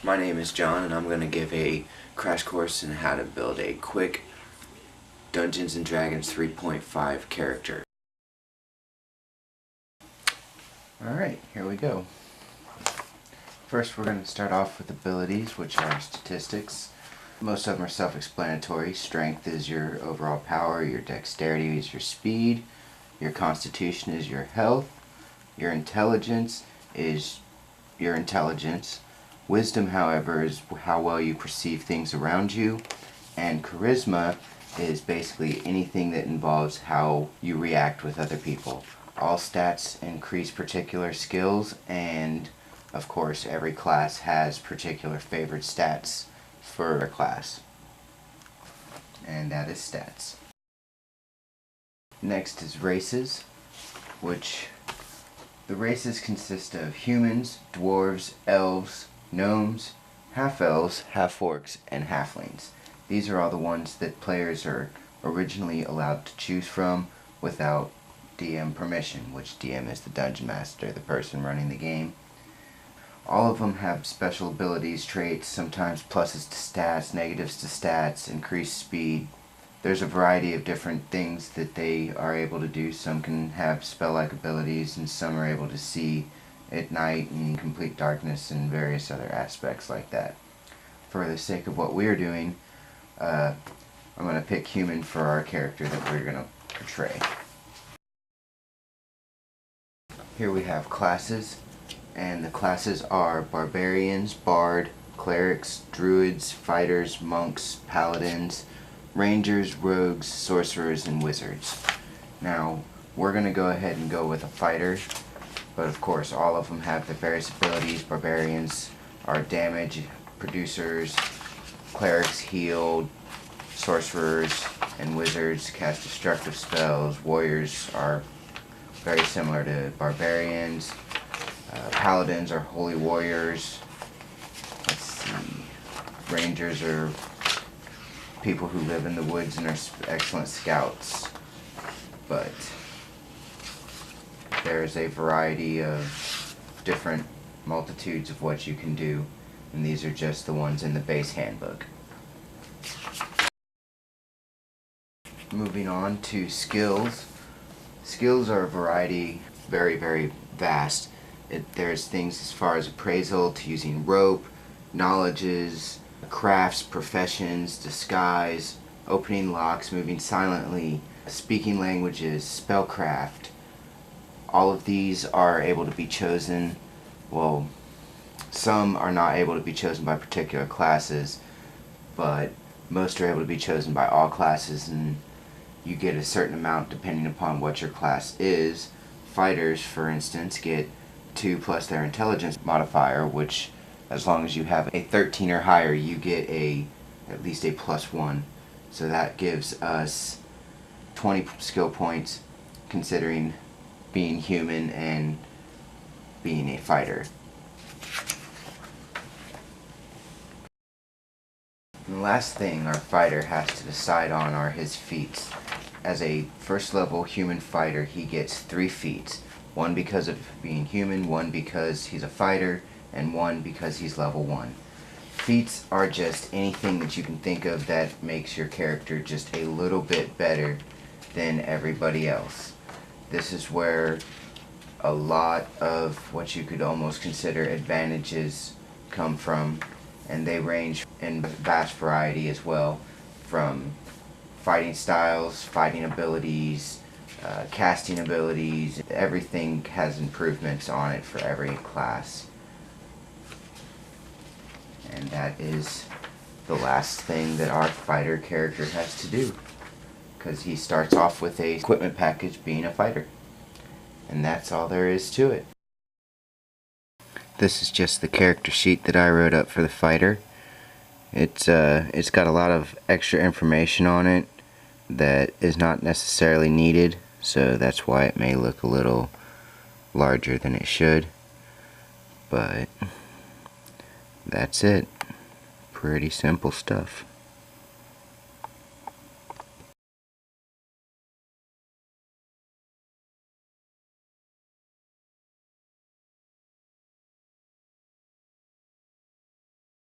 My name is John, and I'm going to give a crash course in how to build a quick Dungeons & Dragons 3.5 character. Alright, here we go. First we're going to start off with abilities, which are statistics. Most of them are self-explanatory. Strength is your overall power, your dexterity is your speed, your constitution is your health, your intelligence is your intelligence. Wisdom, however, is how well you perceive things around you, and charisma is basically anything that involves how you react with other people. All stats increase particular skills, and of course every class has particular favorite stats for a class, and that is stats. Next is races, which the races consist of humans, dwarves, elves, gnomes, half-elves, half-orcs, and halflings. These are all the ones that players are originally allowed to choose from without DM permission, which DM is the Dungeon Master, the person running the game. All of them have special abilities, traits, sometimes pluses to stats, negatives to stats, increased speed. There's a variety of different things that they are able to do. Some can have spell-like abilities, and some are able to see at night and complete darkness and various other aspects like that. For the sake of what we're doing, I'm going to pick human for our character that we're going to portray. Here we have classes, and the classes are barbarians, bard, clerics, druids, fighters, monks, paladins, rangers, rogues, sorcerers, and wizards. Now, we're going to go ahead and go with a fighter, but of course all of them have their various abilities. Barbarians are damage producers, clerics heal, sorcerers and wizards cast destructive spells, warriors are very similar to barbarians, paladins are holy warriors, let's see, rangers are people who live in the woods and are excellent scouts, but there's a variety of different multitudes of what you can do, and these are just the ones in the base handbook. Moving on to skills. Skills are a variety, very vast. There's things as far as appraisal to using rope, knowledges, crafts, professions, disguise, opening locks, moving silently, speaking languages, spellcraft. All of these are able to be chosen, well, some are not able to be chosen by particular classes, but most are able to be chosen by all classes, and you get a certain amount depending upon what your class is. Fighters, for instance, get 2 plus their intelligence modifier, which as long as you have a 13 or higher, you get at least a +1. So that gives us 20 skill points, considering being human and being a fighter. And the last thing our fighter has to decide on are his feats. As a first level human fighter, he gets 3 feats. 1 because of being human, 1 because he's a fighter, and 1 because he's level 1. Feats are just anything that you can think of that makes your character just a little bit better than everybody else. This is where a lot of what you could almost consider advantages come from, and they range in vast variety as well, from fighting styles, fighting abilities, casting abilities. Everything has improvements on it for every class. And that is the last thing that our fighter character has to do, because he starts off with a equipment package being a fighter, and that's all there is to it. This is just the character sheet that I wrote up for the fighter. It's got a lot of extra information on it that is not necessarily needed, so that's why it may look a little larger than it should, but that's it. Pretty simple stuff.